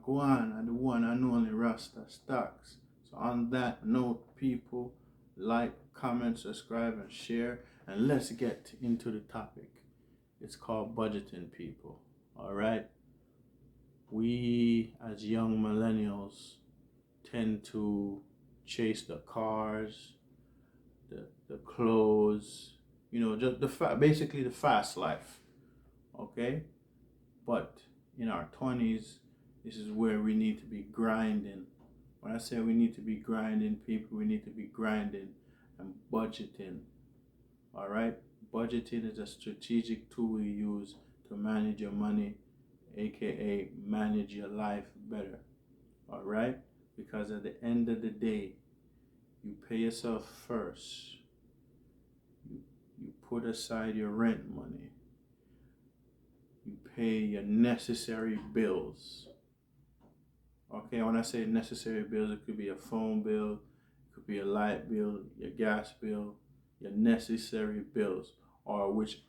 Wagwan and the one and only Rastastocks. So on that note, people, like, comment, subscribe, and share, and let's get into the topic. It's called budgeting, people. All right. We as young millennials tend to chase the cars, the clothes, just basically the fast life. Okay, but in our 20s, this is where we need to be grinding. When I say we need to be grinding, people, we need to be grinding and budgeting. All right, budgeting is a strategic tool you use to manage your money, aka manage your life better. All right, because at the end of the day, you pay yourself first. You put aside your rent money. You pay your necessary bills. Okay, when I say necessary bills, it could be a phone bill, it could be a light bill, your gas bill, your necessary bills, or which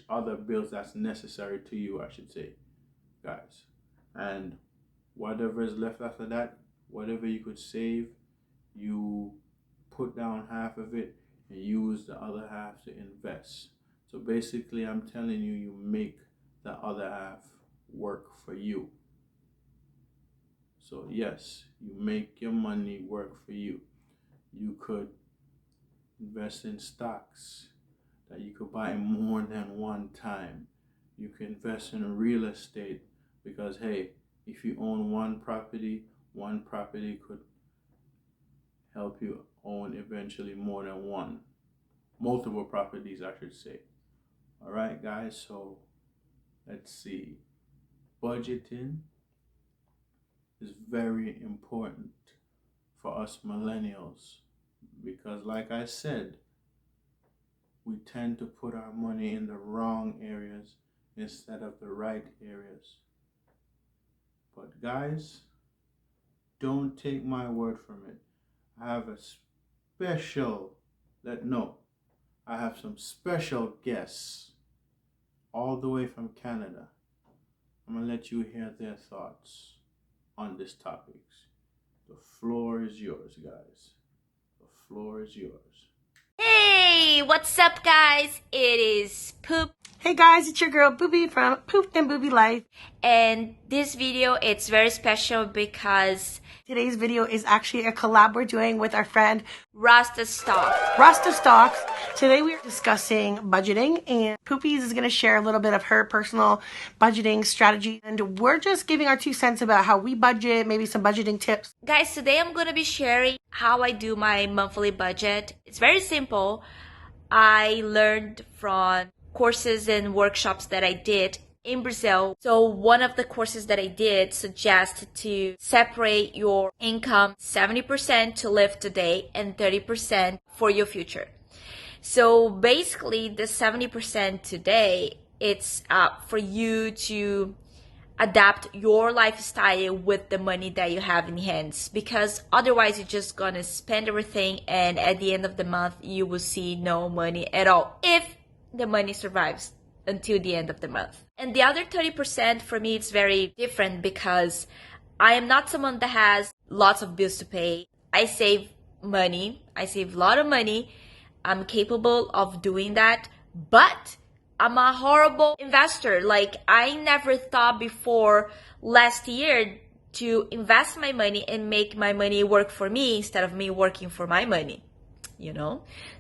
other bills that's necessary to you, I should say, guys. And whatever is left after that, whatever you could save, you put down half of it and use the other half to invest. So basically, I'm telling you, you make the other half work for you. So yes, you make your money work for you. You could invest in stocks that you could buy more than one time. You can invest in real estate because, hey, if you own one property could help you own eventually more than one. Multiple properties, I should say. All right, guys, so let's see. Budgeting is very important for us millennials because, like I said, we tend to put our money in the wrong areas instead of the right areas. But guys, don't take my word from it. I have a I have some special guests all the way from Canada. I'm gonna let you hear their thoughts on this topic. The floor is yours, guys. The floor is yours. Hey, what's up, guys? It is Poop. Hey guys, it's your girl Boobie from Poop and Boobie Life. And this video, it's very special because today's video is actually a collab we're doing with our friend Rastastocks. Today we are discussing budgeting, and Poopies is going to share a little bit of her personal budgeting strategy, and we're just giving our 2 cents about how we budget, maybe some budgeting tips. Guys, today I'm going to be sharing how I do my monthly budget. It's very simple. I learned from courses and workshops that I did in Brazil. So one of the courses that I did suggests to separate your income 70% to live today and 30% for your future. So basically the 70% today, it's for you to adapt your lifestyle with the money that you have in hands, because otherwise you're just gonna spend everything and at the end of the month you will see no money at all, if the money survives until the end of the month. And the other 30% for me, it's very different because I am not someone that has lots of bills to pay. I save money. I save a lot of money. I'm capable of doing that, but I'm a horrible investor. Like, I never thought before last year to invest my money and make my money work for me instead of me working for my money,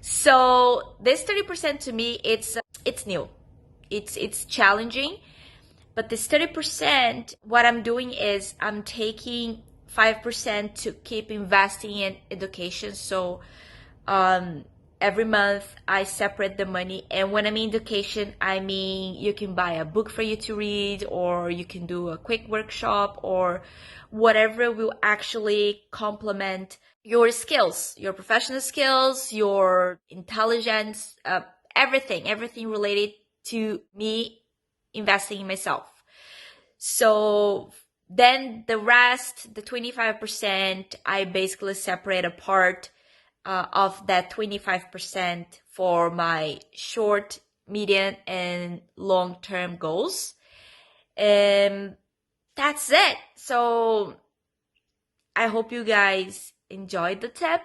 So this 30% to me, it's new. It's challenging, but this 30%, what I'm doing is I'm taking 5% to keep investing in education. So every month I separate the money, and when I mean education, I mean you can buy a book for you to read, or you can do a quick workshop, or whatever will actually complement your skills, your professional skills, your intelligence, everything related to me investing in myself. So then the rest, the 25%, I basically separate a part of that 25% for my short, medium, and long-term goals. That's it. So I hope you guys enjoyed the tip,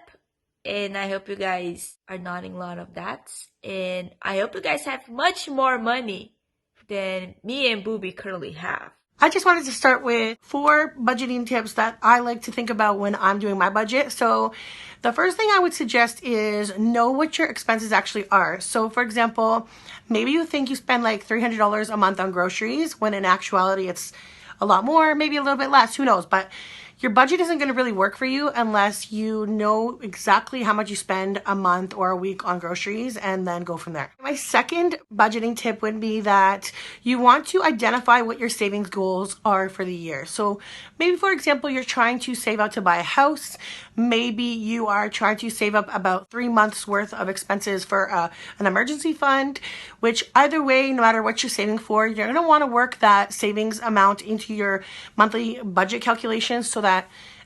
and I hope you guys are nodding a lot of that. And I hope you guys have much more money than me and Boobie currently have. I just wanted to start with 4 budgeting tips that I like to think about when I'm doing my budget. So the first thing I would suggest is know what your expenses actually are. So for example, maybe you think you spend like $300 a month on groceries when in actuality it's a lot more, maybe a little bit less, who knows. But your budget isn't going to really work for you unless you know exactly how much you spend a month or a week on groceries and then go from there. My second budgeting tip would be that you want to identify what your savings goals are for the year. So maybe, for example, you're trying to save up to buy a house. Maybe you are trying to save up about 3 months worth of expenses for an emergency fund, which either way, no matter what you're saving for, you're going to want to work that savings amount into your monthly budget calculations so that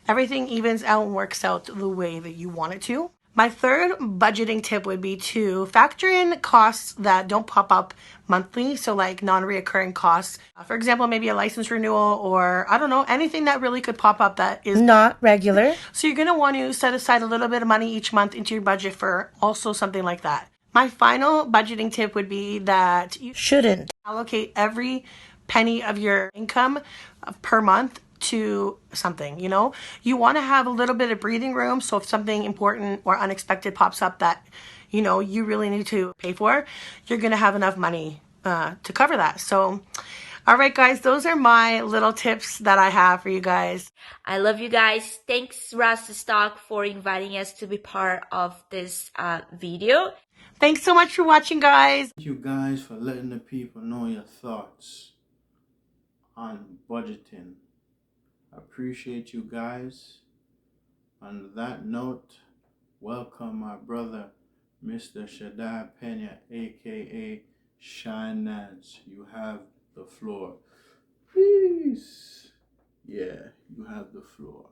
everything evens out and works out the way that you want it to. My third budgeting tip would be to factor in costs that don't pop up monthly. So like non-reoccurring costs. For example, maybe a license renewal or I don't know, anything that really could pop up that is not regular. So you're going to want to set aside a little bit of money each month into your budget for also something like that. My final budgeting tip would be that you shouldn't allocate every penny of your income per month to something, you know? You want to have a little bit of breathing room, so if something important or unexpected pops up that, you know, you really need to pay for, you're going to have enough money to cover that. So, all right, guys, those are my little tips that I have for you guys. I love you guys. Thanks, Rastastocks, for inviting us to be part of this video. Thanks so much for watching, guys. Thank you guys for letting the people know your thoughts on budgeting. I appreciate you guys. On that note, welcome my brother, Mr. Shaddai Pena, aka Shinaz. You have the floor. Peace. Yeah, you have the floor.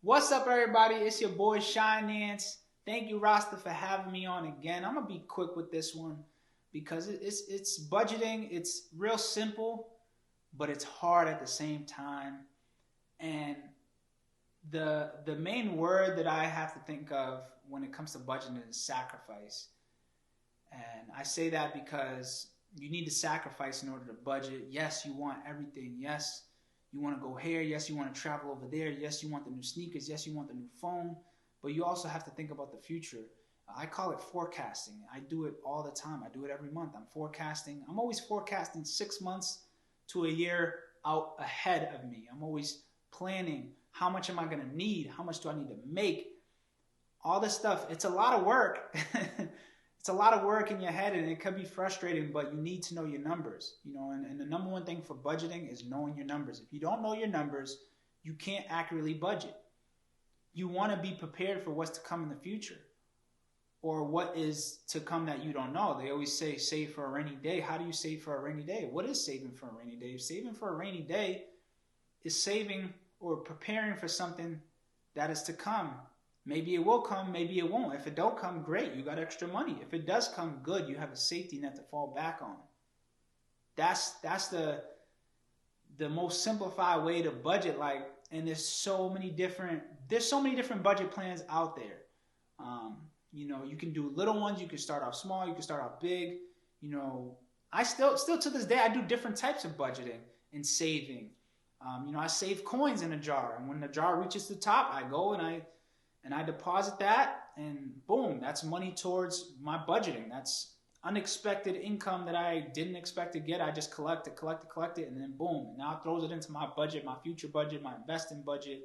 What's up, everybody? It's your boy Shinaz. Thank you, Rasta, for having me on again. I'm gonna be quick with this one because it's budgeting. It's real simple, but it's hard at the same time. And the main word that I have to think of when it comes to budgeting is sacrifice. And I say that because you need to sacrifice in order to budget. Yes, you want everything. Yes, you want to go here. Yes, you want to travel over there. Yes, you want the new sneakers. Yes, you want the new phone. But you also have to think about the future. I call it forecasting. I do it all the time. I do it every month. I'm forecasting. I'm always forecasting 6 months to a year out ahead of me. I'm always planning. How much am I going to need? How much do I need to make? All this stuff. It's a lot of work. It's a lot of work in your head, and it can be frustrating, but you need to know your numbers. You know, and the number one thing for budgeting is knowing your numbers. If you don't know your numbers, you can't accurately budget. You want to be prepared for what's to come in the future or what is to come that you don't know. They always say save for a rainy day. How do you save for a rainy day? What is saving for a rainy day? Saving for a rainy day is saving or preparing for something that is to come. Maybe it will come, maybe it won't. If it don't come, great, you got extra money. If it does come, good, you have a safety net to fall back on. That's the most simplified way to budget. Like, and there's so many different budget plans out there. You know, you can do little ones. You can start off small. You can start off big. You know, I still to this day I do different types of budgeting and saving. You know, I save coins in a jar, and when the jar reaches the top, I go and I deposit that, and boom, that's money towards my budgeting. That's unexpected income that I didn't expect to get. I just collect it, and then boom, now it throws it into my budget, my future budget, my investing budget.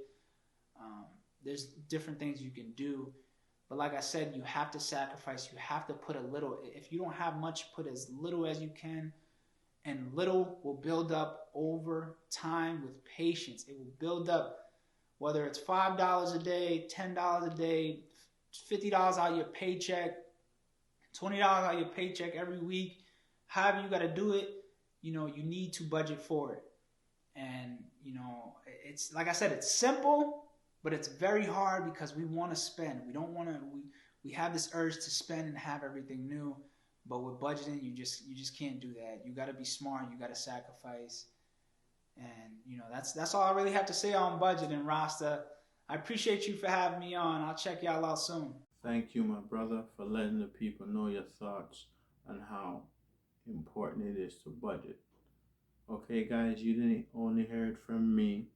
There's different things you can do. But like I said, you have to sacrifice. You have to put a little. If you don't have much, put as little as you can. And little will build up over time with patience. It will build up, whether it's $5 a day, $10 a day, $50 out of your paycheck, $20 out of your paycheck every week. However you got to do it, you know, you need to budget for it. And, you know, it's like I said, it's simple, but it's very hard because we want to spend. We don't want to, we have this urge to spend and have everything new. But with budgeting, you just can't do that. You got to be smart. You got to sacrifice. And that's all I really have to say on budgeting, Rasta. I appreciate you for having me on. I'll check y'all out soon. Thank you, my brother, for letting the people know your thoughts on how important it is to budget. Okay, guys, you didn't only hear it from me.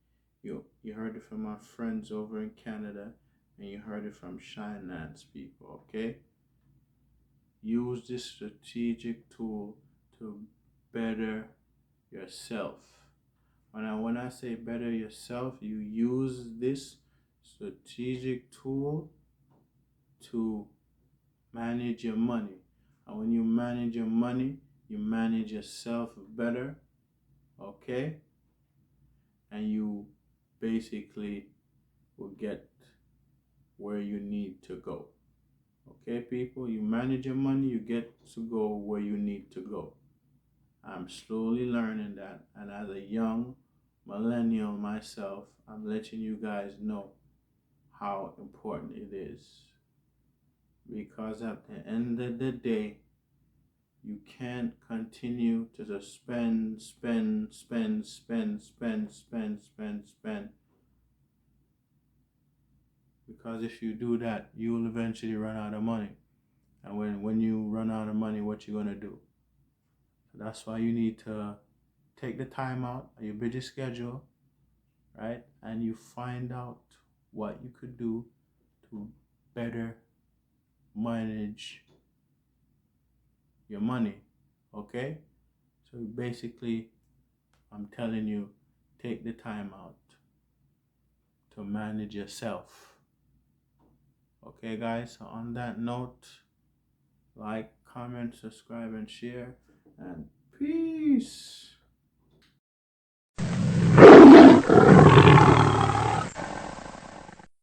You heard it from my friends over in Canada, and you heard it from Finance people. Okay, use this strategic tool to better yourself. When I say better yourself, you use this strategic tool to manage your money. And when you manage your money, you manage yourself better, okay? And you basically will get where you need to go. Okay, people? You manage your money, you get to go where you need to go. I'm slowly learning that, and as a young millennial myself, I'm letting you guys know how important it is. Because at the end of the day, you can't continue to just spend. Because if you do that, you will eventually run out of money. And when you run out of money, what you gonna do? So that's why you need to take the time out of your busy schedule, right? And you find out what you could do to better manage your money, okay? So basically, I'm telling you, take the time out to manage yourself. Okay, guys, so on that note, like, comment, subscribe, and share, and peace.